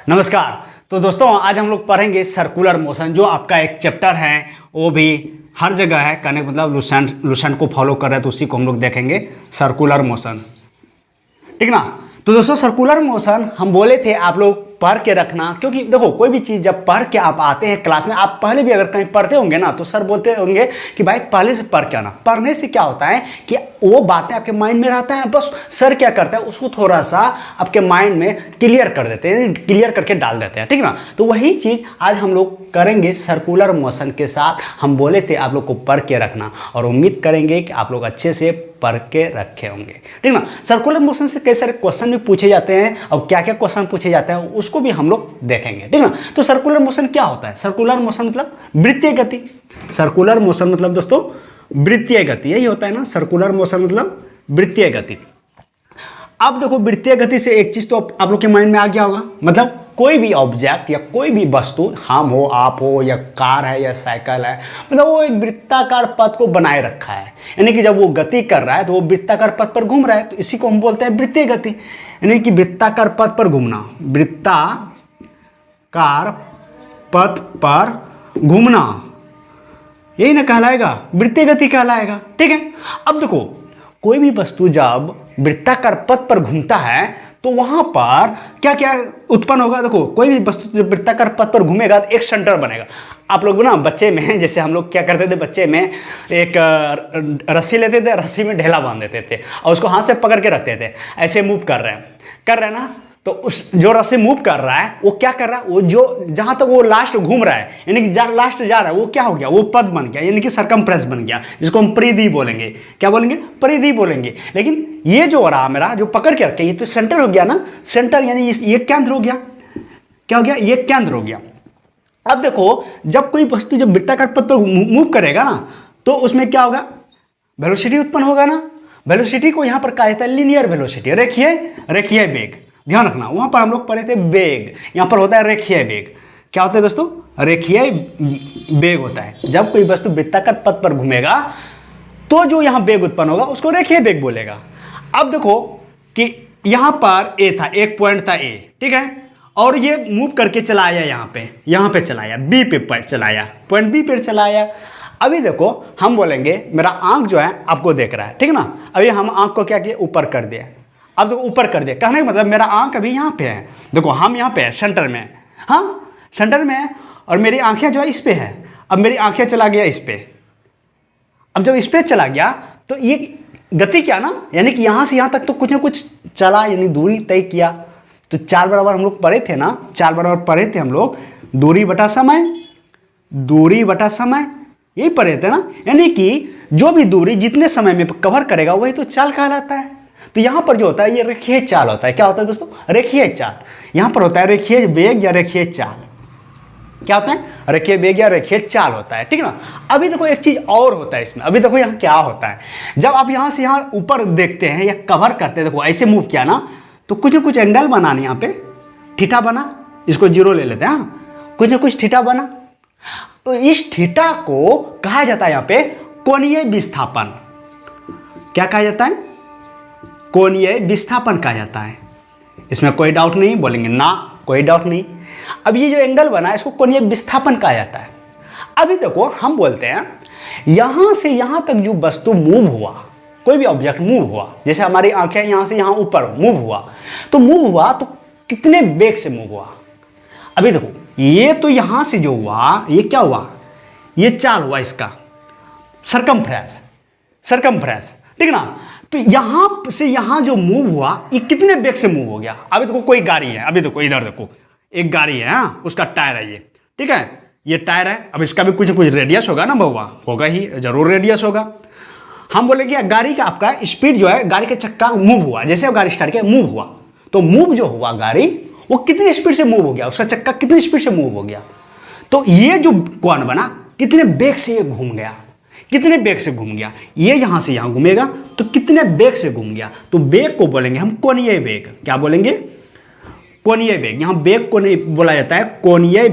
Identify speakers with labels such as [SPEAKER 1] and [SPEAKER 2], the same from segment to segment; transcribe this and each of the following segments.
[SPEAKER 1] नमस्कार। तो दोस्तों आज हम लोग पढ़ेंगे सर्कुलर मोशन, जो आपका एक चैप्टर है, वो भी हर जगह है कहने का मतलब लुसेंट को फॉलो कर रहे हैं, तो उसी को हम लोग देखेंगे सर्कुलर मोशन, ठीक ना। तो दोस्तों सर्कुलर मोशन हम बोले थे आप लोग पढ़ के रखना, क्योंकि देखो कोई भी चीज़ जब पढ़ के आप आते हैं क्लास में, आप पहले भी अगर कहीं पढ़ते होंगे ना तो सर बोलते होंगे कि भाई पहले से पढ़ के आना। पढ़ने से क्या होता है कि वो बातें आपके माइंड में रहता है, बस सर क्या करता है उसको थोड़ा सा आपके माइंड में क्लियर कर देते हैं, क्लियर करके डाल देते हैं, ठीक ना। तो वही चीज़ आज हम लोग करेंगे सर्कुलर मोशन के साथ। हम बोले थे आप लोग को पढ़ के रखना और उम्मीद करेंगे कि आप लोग अच्छे से पढ़ के रखे होंगे, ठीक ना। सर्कुलर मोशन से कई सारे क्वेश्चन भी पूछे जाते हैं, और क्या क्या क्वेश्चन पूछे जाते हैं उसको भी हम लोग देखेंगे, ठीक ना। तो सर्कुलर मोशन क्या होता है? सर्कुलर मोशन मतलब वृत्तीय गति। सर्कुलर मोशन मतलब दोस्तों वृत्तीय गति, यही होता है ना। सर्कुलर मोशन मतलब वृत्तीय गति। अब देखो वृत्तीय गति से एक चीज तो आप लोग के माइंड में आ गया होगा, मतलब कोई भी ऑब्जेक्ट या कोई भी वस्तु, हम हो, आप हो, या कार है या साइकिल है, मतलब वो एक वृत्ताकार पथ को बनाए रखा है। यानी कि जब वो गति कर रहा है तो वो वृत्ताकार पथ पर घूम रहा है, तो इसी को हम बोलते हैं वृत्तीय गति। यानी कि वृत्ताकार पथ पर घूमना, वृत्ताकार पथ पर घूमना, यही ना कहलाएगा, वृत्तीय गति कहलाएगा, ठीक है। अब देखो कोई भी वस्तु जब वृत्ताकार पथ पर घूमता है तो वहां पर क्या क्या उत्पन्न होगा? देखो कोई भी वस्तु जब वृत्ताकार पथ पर घूमेगा तो एक सेंटर बनेगा। आप लोग ना बच्चे में, जैसे हम लोग क्या करते थे, बच्चे में एक रस्सी लेते थे, रस्सी में ढेला बांध देते थे और उसको हाथ से पकड़ के रखते थे, ऐसे मूव कर रहे हैं ना, तो उस जो रस्सी मूव कर रहा है वो क्या कर रहा है, वो जो जहां तक वो लास्ट घूम रहा है, यानी कि लास्ट जा रहा है, वो क्या हो गया, वो पद बन गया, यानी कि सर्कमफ्रेंस बन गया, जिसको हम परिधि बोलेंगे। क्या बोलेंगे? परिधि बोलेंगे। लेकिन ये जो रहा मेरा, जो पकड़ के रखे, ये तो सेंटर हो गया ना, सेंटर यानी ये केंद्र हो गया। क्या हो गया? ये केंद्र हो गया। अब देखो जब कोई वस्तु जब वृत्ताकार पथ पर मूव करेगा ना तो उसमें क्या होगा? वेलोसिटी उत्पन्न होगा ना। वेलोसिटी को यहां पर कहा जाता है लीनियर वेलोसिटी, रेखीय वेग। ध्यान रखना, वहां पर हम लोग पढ़े थे वेग, यहां पर होता है रेखीय वेग। क्या होता है दोस्तों? रेखीय वेग होता है। जब कोई वस्तु वृत्ताकार पथ पर घूमेगा तो जो यहां वेग उत्पन्न होगा उसको रेखीय वेग बोलेगा। अब देखो कि यहां पर ए था, एक पॉइंट था ए, ठीक है, और ये मूव करके चला आया, यहां पे चलाया, बी पे चलाया, पॉइंट बी पे चलाया। अभी देखो हम बोलेंगे मेरा आंख जो है आपको देख रहा है, ठीक है ना। अभी हम आंख को क्या किया? ऊपर कर दिया। अब देखो ऊपर कर दिया, कहने का मतलब मेरा आंख अभी यहाँ पे है, देखो हम यहाँ पे है, सेंटर में, हाँ सेंटर में है, और मेरी आंखें जो है इस पे है। अब मेरी आंखें चला गया इस पे। अब जब इस पे चला गया तो ये गति क्या ना, यानी कि यहाँ से यहाँ तक तो कुछ ना कुछ चला, यानी दूरी तय किया। तो 4 बराबर हम लोग पढ़े थे ना, 4 बराबर पढ़े थे हम लोग, दूरी बटा समय, यही पढ़े थे ना। यानी कि जो भी दूरी जितने समय में कवर करेगा वही तो चाल कहलाता है। तो यहां पर जो होता है ये रेखीय चाल होता है। क्या होता है दोस्तों? रेखीय चाल। यहां पर होता है रेखीय वेग या रेखीय चाल। क्या होता है? रेखीय वेग या रेखीय चाल होता है, ठीक है ना। अभी देखो एक चीज और होता है इसमें, अभी देखो यहां क्या होता है, जब आप यहां से यहां ऊपर देखते हैं या कवर करते हैं, देखो ऐसे मूव किया ना तो कुछ ना कुछ एंगल बना, यहाँ पे थीटा बना, इसको 0 ले लेते हैं, कुछ ना कुछ थीटा बना। तो इस थीटा को कहा जाता है यहाँ पे कोणीय विस्थापन। क्या कहा जाता है? कोणीय विस्थापन कहा जाता है। इसमें कोई डाउट नहीं, बोलेंगे ना कोई डाउट नहीं। अब ये जो एंगल बना है इसको कोणीय विस्थापन कहा जाता है। अभी देखो हम बोलते हैं यहां से यहां तक जो वस्तु मूव हुआ, कोई भी ऑब्जेक्ट मूव हुआ, जैसे हमारी आंखें यहां से यहां ऊपर मूव हुआ तो कितने वेग से मूव हुआ? अभी देखो ये तो यहां से जो हुआ, ये क्या हुआ? ये चाल हुआ, इसका सरकमफ्रेंस, ठीक ना। तो यहां से यहां जो मूव हुआ ये कितने वेग से मूव हो गया? अभी देखो कोई गाड़ी है, अभी देखो इधर देखो एक गाड़ी है, हाँ उसका टायर है ये, ठीक है, ये टायर है। अब इसका भी कुछ ना कुछ रेडियस होगा ना बउआ, होगा ही, जरूर रेडियस होगा। हम बोलेंगे गाड़ी का आपका स्पीड जो है, गाड़ी का चक्का मूव हुआ, जैसे गाड़ी स्टार्ट किया मूव हुआ, तो मूव जो हुआ गाड़ी वो कितनी स्पीड से मूव हो गया, उसका चक्का कितनी स्पीड से मूव हो गया। तो ये जो कोण बना कितने वेग से ये घूम गया, कितने वेग से घूम गया, ये यहां से यहां घूमेगा तो कितने वेग से घूम गया। तो वेग को बोलेंगे हम कोणीय वेग। क्या बोलेंगे? कोणीय वेग। यहां वेग को नहीं बोला जाता है, कोणीय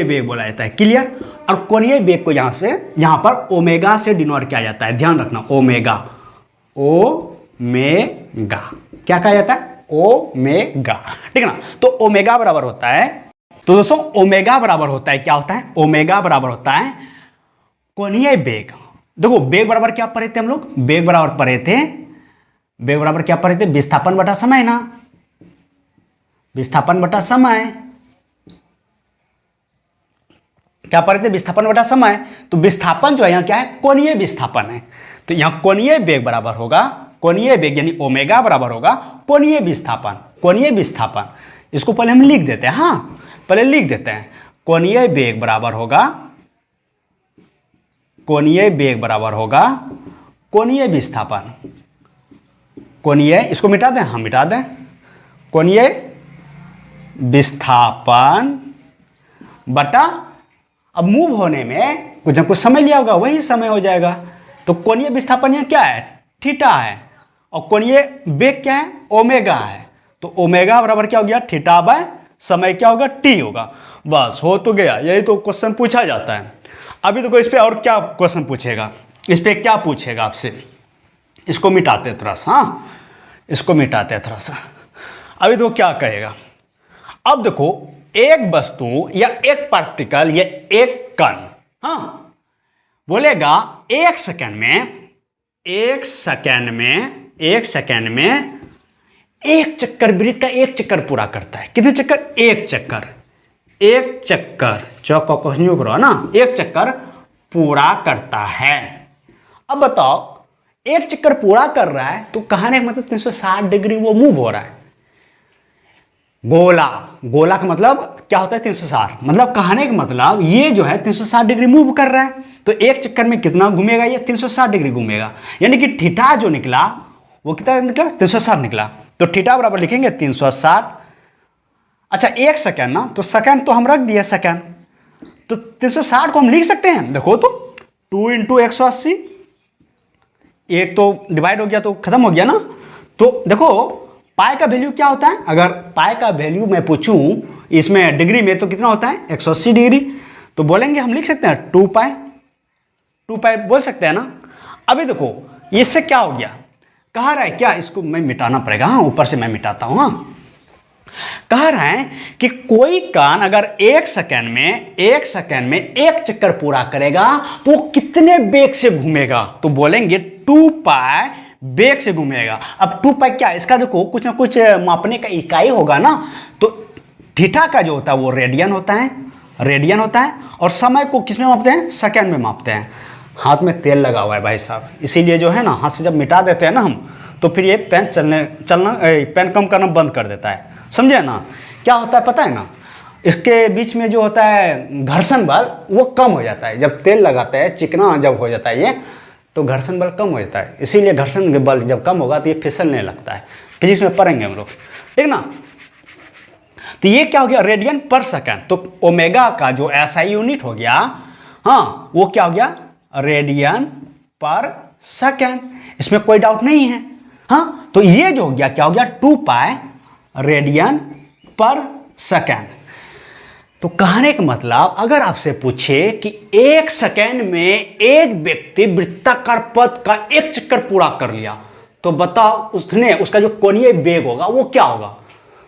[SPEAKER 1] वेग बोला जाता है, क्लियर। और कोणीय वेग को यहां पर ओमेगा से डिनोट किया जाता है, ध्यान रखना, ओमेगा। क्या कहा जाता है? ओमेगा, ठीक है ना। तो ओमेगा बराबर होता है, तो दोस्तों ओमेगा बराबर होता है, क्या होता है, ओमेगा बराबर होता है कोणीय वेग। देखो वेग बराबर क्या पढ़े थे हम लोग, वेग बराबर पढ़े थे, वेग बराबर क्या पढ़े थे, विस्थापन बटा समय ना, विस्थापन बटा समय, क्या पढ़े थे, विस्थापन बटा समय। तो विस्थापन जो है यहाँ क्या है, कोणीय विस्थापन है। तो यहाँ कोणीय वेग बराबर होगा, कोणीय वेग यानी ओमेगा बराबर होगा कोणीय विस्थापन, कोणीय विस्थापन। इसको पहले हम लिख देते हैं, हाँ पहले लिख देते हैं, कोणीय वेग बराबर होगा, कोणीय वेग बराबर होगा कोणीय विस्थापन, कोणीय, इसको मिटा दें, हम मिटा दें, कोणीय विस्थापन बटा, अब मूव होने में कुछ ना कुछ समय लिया होगा, वही समय हो जाएगा। तो कोणीय विस्थापन यहाँ क्या है, थीटा है, और कोणीय वेग क्या है, ओमेगा है। तो ओमेगा बराबर क्या हो गया, थीटा बाय समय क्या होगा, टी होगा। बस हो तो गया, यही तो क्वेश्चन पूछा जाता है। अभी तो इस पे और क्या क्वेश्चन पूछेगा, इस पे क्या पूछेगा आपसे, इसको मिटाते थोड़ा सा, हाँ इसको मिटाते थोड़ा सा। अभी तो क्या कहेगा, अब देखो एक वस्तु या एक पार्टिकल या एक कण, हाँ बोलेगा एक सेकंड में, एक सेकंड में, एक सेकंड में एक चक्कर वृत्त का एक चक्कर पूरा करता है। कितने चक्कर, एक चक्कर, एक चक्कर, चौक को करो ना, एक चक्कर पूरा करता है। अब बताओ एक चक्कर पूरा कर रहा है तो कहने का मतलब 360 डिग्री वो मूव हो रहा है। गोला, गोला का मतलब क्या होता है 360, मतलब कहने का मतलब ये जो है 360 डिग्री मूव कर रहा है। तो एक चक्कर में कितना घूमेगा, ये 360 डिग्री घूमेगा, यानी कि थीटा जो निकला वो कितना निकला, 360 निकला। तो थीटा बराबर लिखेंगे 360। अच्छा एक सेकंड ना, तो सेकंड तो हम रख दिए सेकंड, तो 360 को हम लिख सकते हैं, देखो तो 2 इंटू 180, एक तो डिवाइड हो गया तो खत्म हो गया ना। तो देखो पाई का वैल्यू क्या होता है, अगर पाई का वैल्यू मैं पूछूं इसमें डिग्री में तो कितना होता है 180 डिग्री। तो बोलेंगे हम लिख सकते हैं 2 पाई, 2 पाई बोल सकते हैं ना। अभी देखो इससे क्या हो गया, कह रहा है क्या, इसको मैं मिटाना पड़ेगा, हाँ ऊपर से मैं मिटाता हूं। हाँ कह रहा है कि कोई कण अगर एक सेकंड में, एक सेकंड में एक चक्कर पूरा करेगा तो वो कितने वेग से घूमेगा। तो बोलेंगे 2 पाई वेग से घूमेगा। अब 2 पाई क्या, इसका देखो कुछ ना कुछ मापने का इकाई होगा ना। तो थीटा का जो होता है वो रेडियन होता है, रेडियन होता है, और समय को किस में मापते हैं, सेकंड में मापते हैं। हाथ में तेल लगा हुआ है भाई साहब, इसीलिए जो है ना हाथ से जब मिटा देते हैं ना हम, तो फिर ये पेन चलना पेन कम करना बंद कर देता है, समझे ना। क्या होता है पता है ना, इसके बीच में जो होता है घर्षण बल वो कम हो जाता है। जब तेल लगाते हैं चिकना जब हो जाता है ये, तो घर्षण बल कम हो जाता है, इसीलिए घर्षण बल जब कम होगा तो ये फिसलने लगता है। फिजिक्स में पढ़ेंगे हम लोग, ठीक ना। तो ये क्या हो गया, रेडियन पर सेकंड। तो ओमेगा का जो एसआई यूनिट हो गया, हाँ वो क्या हो गया, रेडियन पर सेकंड, इसमें कोई डाउट नहीं है। हाँ तो ये जो हो गया क्या हो गया, 2 पाई रेडियन पर सेकंड। तो कहने का मतलब अगर आपसे पूछे कि एक सेकंड में एक व्यक्ति वृत्ताकार पथ का एक चक्कर पूरा कर लिया, तो बताओ उसने, उसका जो कोणीय वेग होगा वो क्या होगा।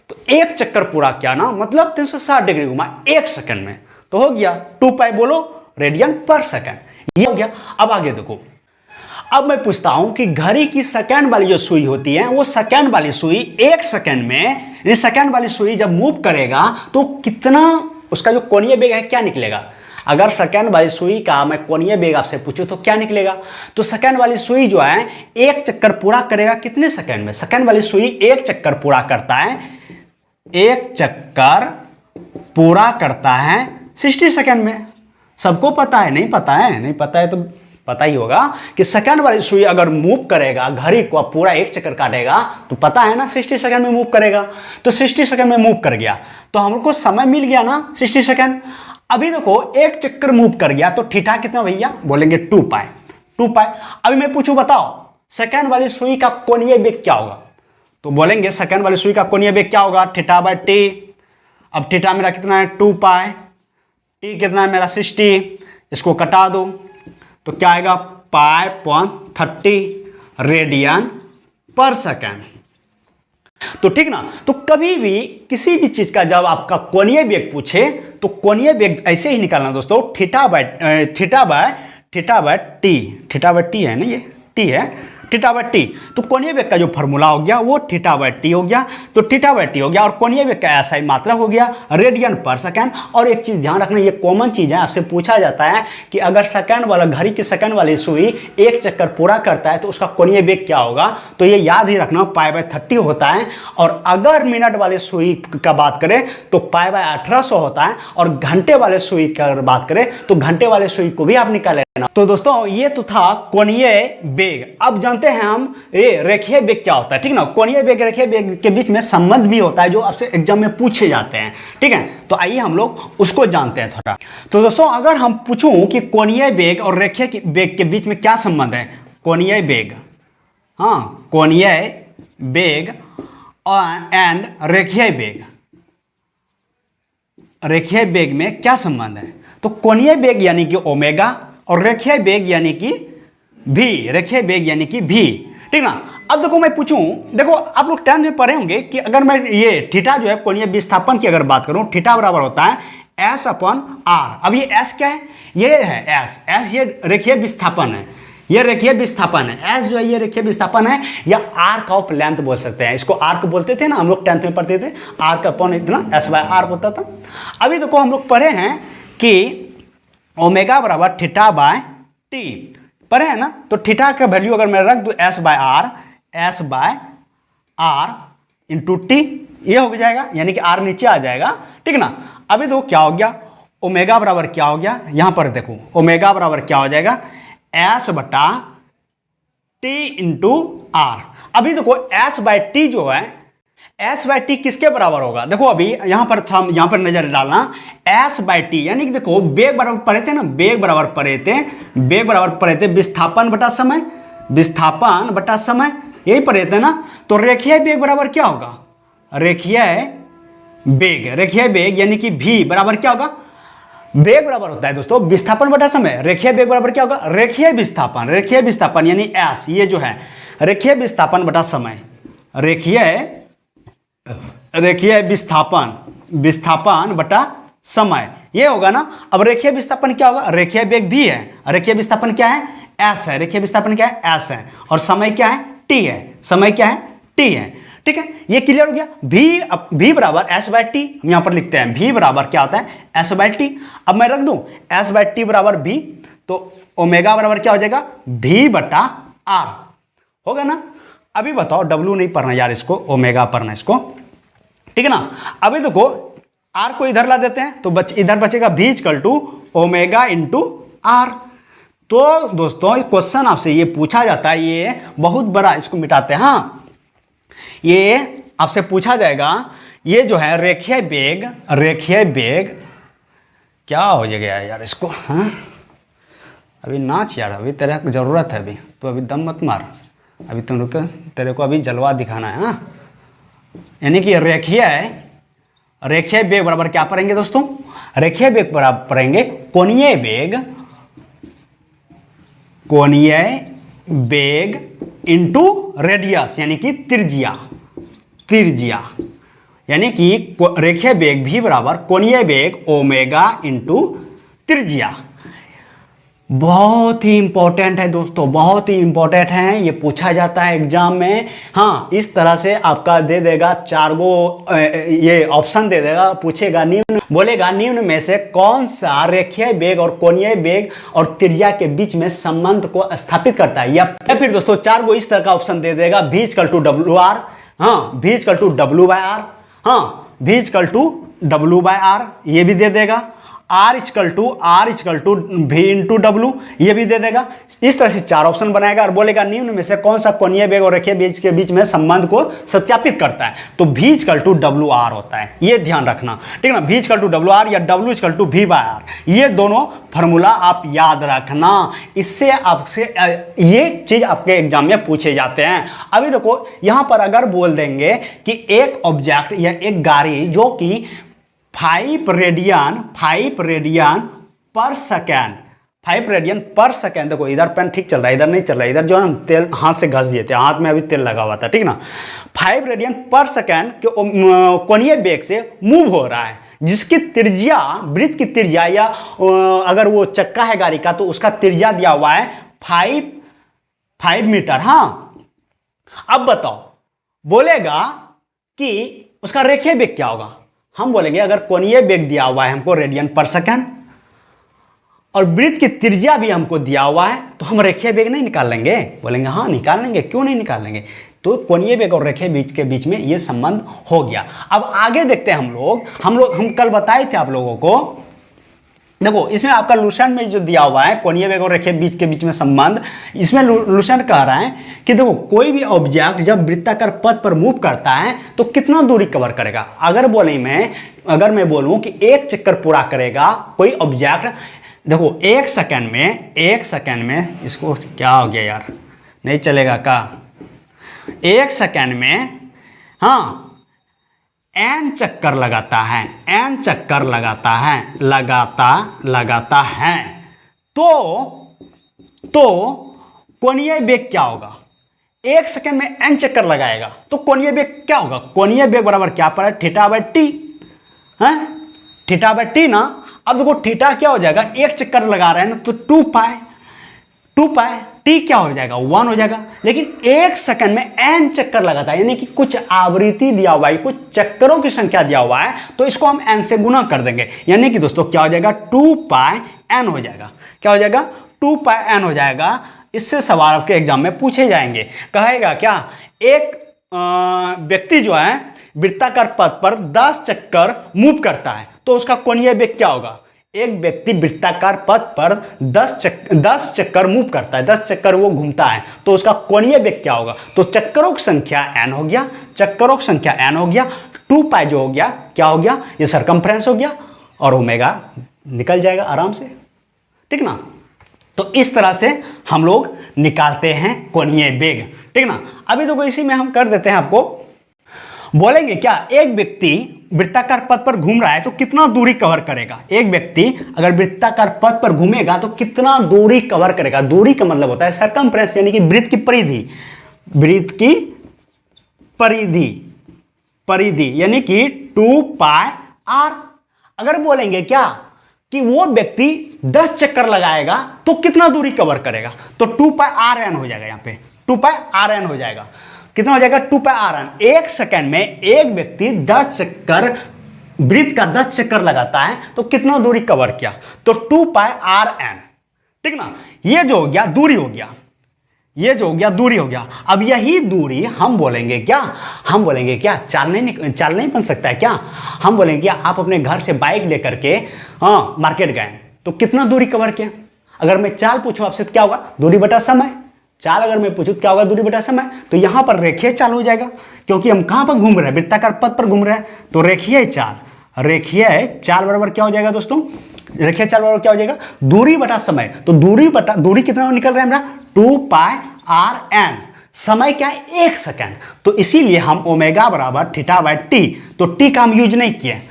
[SPEAKER 1] तो एक चक्कर पूरा किया ना, मतलब 360 डिग्री घुमा एक सेकंड में, तो हो गया 2 पाई बोलो रेडियन पर सेकंड, ये हो गया। अब आगे देखो, अब मैं पूछता हूं कि घड़ी की सेकंड वाली जो सुई होती है, वो सेकंड वाली सुई एक सेकंड में, ये सेकंड वाली सुई जब मूव करेगा तो कितना उसका जो कोणीय वेग है क्या निकलेगा। अगर सेकंड वाली सुई का मैं कोणीय वेग आपसे पूछूं तो क्या निकलेगा। तो सेकंड वाली सुई जो है एक चक्कर पूरा करेगा कितने सेकंड में, सेकंड वाली सुई एक चक्कर पूरा करता है, एक चक्कर पूरा करता है 60 सेकंड में। सबको पता है, नहीं पता है, नहीं पता है तो पता ही होगा कि सेकंड वाली सुई अगर मूव करेगा, घड़ी को पूरा एक चक्कर काटेगा, तो पता है ना 60 सेकंड में मूव करेगा। तो 60 सेकंड में मूव कर गया तो हमको समय मिल गया ना 60 सेकंड। अभी देखो एक चक्कर मूव कर गया तो थीटा कितना भैया, बोलेंगे 2 पाई, 2 पाई। अभी मैं पूछूं बताओ सेकंड वाली सुई का कोणीय वेग क्या होगा। तो बोलेंगे सेकंड वाली सुई का कोणीय वेग क्या होगा, थीटा बाय टी। अब थीटा मेरा कितना है 2 पाई, टी कितना है मेरा 60, इसको कटा दो तो क्या आएगा पाई 30 रेडियन पर सेकंड। तो ठीक ना। तो कभी भी किसी भी चीज का जब आपका कोणीय वेग पूछे तो कोणीय वेग ऐसे ही निकालना दोस्तों, थीटा बाय टी है ना, ये टी है, थीटा बाय टी। तो कोणीय वेग का जो फॉर्मूला हो गया वो थीटा बाय टी हो गया, तो थीटा बाय टी हो गया, और कोणीय वेग का ऐसा ही मात्रा हो गया रेडियन पर सेकेंड। और एक चीज ध्यान रखना, ये कॉमन चीज है, आपसे पूछा जाता है कि अगर सेकंड वाला घड़ी की सेकंड वाली सुई एक चक्कर पूरा करता है तो उसका कोणीय वेग क्या होगा, तो ये याद ही रखना π/30 होता है। और अगर मिनट वाले सुई का बात करें तो π/1800 होता है, और घंटे वाले सुई का बात करें तो घंटे वाले सुई को भी आप निकाल लेना। तो दोस्तों ये तो था कोणीय वेग। अब जानते हैं हम ये रेखीय वेग क्या होता है, ठीक ना। कोणीय वेग रेखीय वेग के बीच में संबंध भी होता है जो आपसे एग्जाम में पूछे जाते हैं, ठीक है। तो आइए हम लोग उसको जानते हैं थोड़ा। तो दोस्तों अगर हम पूछूं कि कोणीय वेग और रेखीय वेग के बीच में क्या संबंध है, कोणीय वेग, हाँ, कोणीय वेग एंड रेखीय वेग, रेखीय वेग में क्या संबंध है, तो कोणीय वेग यानी कि ओमेगा और रेखीय वेग यानी कि भी, रेखीय वेग यानी कि भी, ठीक ना। अब देखो मैं पूछूं, देखो आप लोग 10th में पढ़े होंगे कि अगर मैं ये थीटा जो है कोणीय विस्थापन की अगर बात करूं, थीटा बराबर होता है S/R। अब ये S क्या है, ये है S ये रेखीय विस्थापन है, ये रेखीय विस्थापन है, S जो है ये रेखीय विस्थापन है, या आर्क ऑफ लेंथ बोल सकते हैं इसको, आर्क बोलते थे ना हम लोग 10th में पढ़ते थे, आर्क अपॉन इतना S/R होता था। अभी देखो हम लोग पढ़े हैं कि ओमेगा बराबर थीटा बाय टी, पढ़े हैं ना। तो थीटा का वैल्यू अगर मैं रख दूं S/R इंटू टी, ये हो जाएगा, यानी कि R नीचे आ जाएगा, ठीक ना। अभी देखो क्या हो गया, ओमेगा बराबर क्या हो गया, यहां पर देखो ओमेगा बराबर क्या हो जाएगा, S/T इंटू R। अभी देखो S/T जो है, S/T किसके बराबर होगा, देखो अभी यहां पर नजर डालना, S/T यानी कि देखो वेग बराबर पढ़े थे ना, वेग बराबर पढ़े थे विस्थापन बटा समय, विस्थापन बटा समय, यही पढ़े थे ना। तो रेखीय वेग बराबर क्या होगा, रेखीय वेग यानी कि भी बराबर क्या होगा, वेग बराबर होता है दोस्तों विस्थापन बटा समय, रेखीय वेग बराबर क्या होगा, रेखीय विस्थापन यानी S, ये जो है रेखीय विस्थापन बटा समय, रेखीय विस्थापन बटा समय, ये होगा ना। अब रेखीय विस्थापन क्या होगा, रेखीय वेग भी है, रेखीय विस्थापन क्या है, S है, रेखीय विस्थापन क्या है, S है, और समय क्या है, T है, समय क्या है, T है, ठीक है। ये क्लियर हो गया। V बराबर S/T, यहां पर लिखते हैं V बराबर क्या होता है, S/T। अब मैं रख दूं S/T बराबर V, तो ओमेगा बराबर क्या हो जाएगा, V/R होगा ना। अभी बताओ W नहीं पढ़ना यार, इसको ओमेगा पढ़ना इसको, ठीक है ना। अभी देखो R को इधर ला देते हैं तो इधर बचेगा V = ओमेगा इंटू R। तो दोस्तों क्वेश्चन आपसे ये पूछा जाता है, ये बहुत बड़ा, इसको मिटाते हैं, हाँ, ये आपसे पूछा जाएगा, ये जो है रेखीय वेग क्या हो जाएगा यार इसको, हाँ अभी नाच यार, अभी तेरे को जरूरत है, अभी तो अभी दम मत मार, अभी तुम रुक, तेरे को अभी जलवा दिखाना है, हाँ। यानी कि रेखीय वेग बराबर क्या पढ़ेंगे दोस्तों, रेखीय वेग बराबर पढ़ेंगे कोणीय वेग इंटू रेडियस यानी कि त्रिज्या, यानी कि रेखीय वेग भी बराबर कोणीय वेग ओमेगा इंटू त्रिज्या। बहुत ही इंपॉर्टेंट है दोस्तों, बहुत ही इंपॉर्टेंट है, ये पूछा जाता है एग्जाम में, हाँ। इस तरह से आपका दे देगा 4 गो ये ऑप्शन दे देगा, पूछेगा निम्न, बोलेगा निम्न में से कौन सा रेखीय वेग और कोणीय वेग और त्रिज्या के बीच में संबंध को स्थापित करता है, या फिर दोस्तों 4 गो इस तरह का ऑप्शन दे देगा, V = WR, हाँ, V = W/R, हाँ, V = W/R, ये भी दे देगा, R = V इंटू W, ये भी दे देगा। इस तरह से 4 ऑप्शन बनाएगा और बोलेगा निम्न में से कौन सा कोणीय वेग और रेखीय वेग के बीच में संबंध को सत्यापित करता है, तो V = WR होता है, ये ध्यान रखना, ठीक है ना। V = WR या W = V/R, ये दोनों फॉर्मूला आप याद रखना, इससे आपसे ये चीज आपके एग्जाम में पूछे जाते हैं। अभी देखो यहां पर अगर बोल देंगे कि एक ऑब्जेक्ट या एक गाड़ी जो कि 5 रेडियन पर सेकेंड 5 रेडियन पर सेकेंड। देखो इधर पेन ठीक चल रहा है, इधर नहीं चल रहा है, इधर जो है हम तेल हाथ से घस दिए थे, हाथ में अभी तेल लगा हुआ था, ठीक ना। 5 रेडियन पर सेकेंड के कोणीय वेग से मूव हो रहा है, जिसकी त्रिज्या, वृत्त की त्रिज्या या अगर वो चक्का है गाड़ी का तो उसका त्रिज्या दिया हुआ है 5 मीटर। हाँ, अब बताओ, बोलेगा कि उसका रेखीय वेग क्या होगा। हम बोलेंगे अगर कोणीय वेग दिया हुआ है हमको रेडियन पर सेकेंड और वृत्त की त्रिज्या भी हमको दिया हुआ है, तो हम रेखीय वेग नहीं निकाल लेंगे। बोलेंगे हाँ निकाल लेंगे, क्यों नहीं निकाल लेंगे। तो कोणीय वेग और रेखीय वेग के बीच में ये संबंध हो गया। अब आगे देखते हैं हम कल बताए थे आप लोगों को। देखो इसमें आपका लुसेंट में जो दिया हुआ है कोणीय वेग और रेखीय वेग के बीच में संबंध, इसमें लुसेंट कह रहा है कि देखो कोई भी ऑब्जेक्ट जब वृत्ताकार पथ पर मूव करता है तो कितना दूरी कवर करेगा। अगर मैं बोलूं कि एक चक्कर पूरा करेगा कोई ऑब्जेक्ट, देखो एक सेकंड में इसको क्या हो गया यार, नहीं चलेगा का। एक सेकंड में हाँ n चक्कर लगाता है, n चक्कर लगाता है तो कोणीय वेग क्या होगा। एक सेकंड में n चक्कर लगाएगा तो कोणीय वेग क्या होगा। कोणीय वेग बराबर क्या पर है, थीटा बाय टी है, थीटा बाय टी ना। अब देखो थीटा क्या हो जाएगा, एक चक्कर लगा रहे हैं ना तो 2 पाई टी क्या हो जाएगा 1 हो जाएगा। लेकिन एक सेकंड में n चक्कर लगाता है, यानी कि कुछ आवृत्ति दिया हुआ है, कुछ चक्करों की संख्या दिया हुआ है, तो इसको हम n से गुना कर देंगे, यानी कि दोस्तों क्या हो जाएगा 2 पाई n हो जाएगा। क्या हो जाएगा 2 पाई n हो जाएगा। इससे सवाल आपके एग्जाम में पूछे जाएंगे, कहेगा क्या एक व्यक्ति जो है वृत्ताकार पथ पर 10 चक्कर मूव करता है तो उसका कोणीय वेग क्या होगा। एक व्यक्ति वृत्ताकार पथ पर 10 चक्कर मूव करता है, 10 चक्कर वो घूमता है तो उसका कोणीय वेग क्या होगा। तो चक्करों की संख्या n हो गया, 2 पाई जो हो गया क्या हो गया, ये सरकमफ्रेंस हो गया और ओमेगा निकल जाएगा आराम से, ठीक ना। तो इस तरह से हम लोग निकालते हैं कोणीय वेग, ठीक ना। अभी देखो इसी में हम कर देते हैं आपको, बोलेंगे क्या एक व्यक्ति वृत्ताकार पथ पर घूम रहा है तो कितना दूरी कवर करेगा। एक व्यक्ति अगर वृत्ताकार पथ पर घूमेगा तो कितना दूरी कवर करेगा। दूरी का मतलब होता है सरकमफ्रेंस, यानी कि वृत्त की परिधि यानी कि 2 पाई r। अगर बोलेंगे क्या कि वो व्यक्ति 10 चक्कर लगाएगा तो कितना दूरी कवर करेगा, तो 2 पाई rn हो जाएगा। यहाँ पे 2 पाई rn हो जाएगा। कितना हो जाएगा 2 पाई rn। एक सेकंड में एक व्यक्ति 10 चक्कर वृत्त का 10 चक्कर लगाता है तो कितना दूरी कवर किया, तो 2 पाई rn, ठीक ना। ये जो हो गया दूरी हो गया, ये जो हो गया दूरी हो गया। अब यही दूरी हम बोलेंगे क्या चाल नहीं बन सकता है क्या। हम बोलेंगे क्या आप अपने घर से बाइक लेकर के हाँ मार्केट गए तो कितना दूरी कवर किया। अगर मैं चाल पूछूं आपसे तो क्या होगा, दूरी बटा समय। चाल अगर मैं पूछूं तो क्या होगा, दूरी बटा समय। तो यहां पर रेखीय चाल हो जाएगा, क्योंकि हम कहां पर घूम रहे हैं, वृत्ताकार पथ पर घूम रहे हैं, तो रेखीय चाल बराबर क्या हो जाएगा दोस्तों, रेखीय चाल बराबर क्या हो जाएगा, दूरी बटा समय। तो दूरी कितना निकल रहा है मेरा 2 पाई rn। समय क्या है 1 सेकंड, तो इसीलिए हम ओमेगा बराबर थीटा बाय टी, तो टी का हम यूज नहीं किए,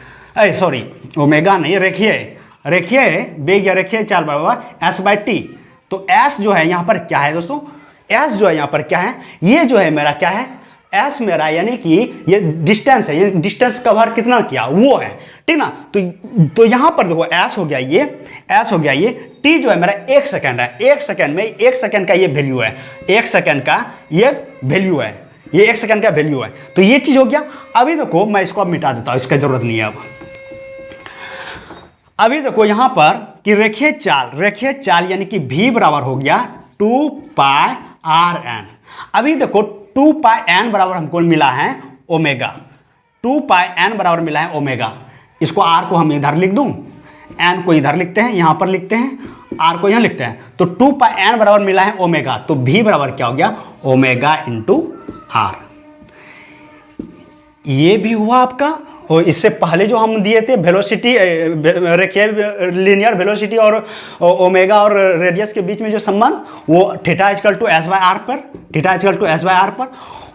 [SPEAKER 1] सॉरी ओमेगा नहीं, रेखीय वेग या रेखीय चाल बराबर s बाय टी। तो s जो है यहाँ पर क्या है दोस्तों, s जो है यहाँ पर क्या है, ये जो है मेरा क्या है s मेरा, यानी कि ये डिस्टेंस है, ये डिस्टेंस कवर कितना किया वो है, ठीक ना। तो यहाँ पर देखो s हो गया ये, t जो है मेरा 1 सेकंड है। 1 सेकंड में 1 सेकंड का ये वैल्यू है, 1 सेकंड का ये वैल्यू है, ये 1 सेकंड का वैल्यू है। तो ये चीज हो गया। अभी देखो मैं इसको अब मिटा देता हूँ, इसका जरूरत नहीं है अब। अभी देखो यहां पर कि रेखीय चाल यानी कि v बराबर हो गया 2 पाई rn। अभी देखो 2 पाई n बराबर हमको मिला है ओमेगा, 2 पाई n बराबर मिला है ओमेगा। इसको r को हम इधर लिख दूं, n को इधर लिखते हैं, यहां पर लिखते हैं, r को यहां लिखते हैं। तो 2 पाई n बराबर मिला है ओमेगा, तो v बराबर क्या हो गया ओमेगा इंटू r। ये भी हुआ आपका। और इससे पहले जो हम दिए थे वेलोसिटी, रेखीय लीनियर वेलोसिटी और ओमेगा और रेडियस के बीच में जो संबंध, वो theta equal to S by R पर,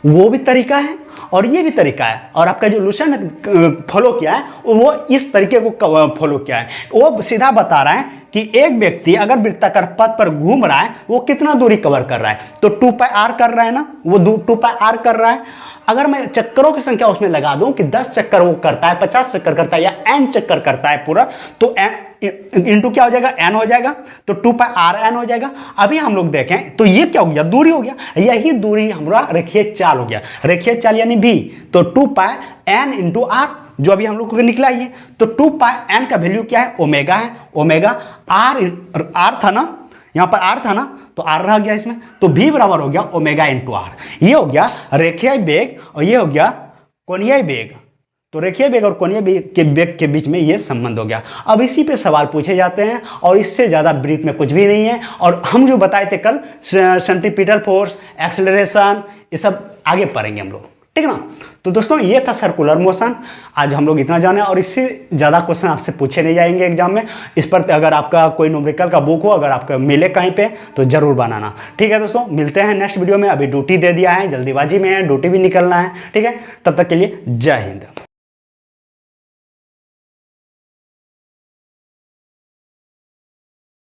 [SPEAKER 1] वो भी तरीका है और ये भी तरीका है, और आपका जो लुसेंट फॉलो किया है वो इस तरीके को फॉलो किया है। वो सीधा बता रहा है कि एक व्यक्ति अगर वृत्ताकार पथ पर घूम रहा है वो कितना दूरी कवर कर रहा है, तो 2πr कर रहा है ना, वो 2πr कर रहा है। अगर मैं चक्करों की संख्या उसमें लगा दूं कि 10 चक्कर वो करता है, 50 चक्कर करता है या n चक्कर करता है पूरा, तो इंटू क्या हो जाएगा, n हो जाएगा, तो 2πrn हो जाएगा। अभी हम लोग देखें तो ये क्या हो गया, दूरी हो गया, यही दूरी हमारा रेखीय चाल हो गया, रेखीय चाल यानी v, तो 2πn इंटू r जो अभी हम लोग को निकला ही है। तो 2πn का वैल्यू क्या है, ओमेगा है, ओमेगा r था ना, यहाँ पर r था ना, तो r रह गया इसमें, तो v बराबर हो गया ओमेगा इंटू r। ये हो गया रेखीय वेग और ये हो गया कोणीय वेग। तो रेखीय वेग और कोणीय वेग के बीच में ये संबंध हो गया। अब इसी पे सवाल पूछे जाते हैं और इससे ज़्यादा ब्रीफ में कुछ भी नहीं है। और हम जो बताए थे कल, सेंट्रीपिटल फोर्स, एक्सेलरेशन, ये सब आगे पढ़ेंगे हम लोग, ठीक है ना। तो दोस्तों ये था सर्कुलर मोशन, आज हम लोग इतना जाने, और इससे ज़्यादा क्वेश्चन आपसे पूछे नहीं जाएंगे एग्जाम में। इस पर अगर आपका कोई न्यूमेरिकल का बुक हो, अगर आपका मिले कहीं पे, तो ज़रूर बनाना, ठीक है दोस्तों। मिलते हैं नेक्स्ट वीडियो में। अभी ड्यूटी दे दिया है, जल्दीबाजी में है, ड्यूटी भी निकलना है, ठीक है। तब तक के लिए जय हिंद।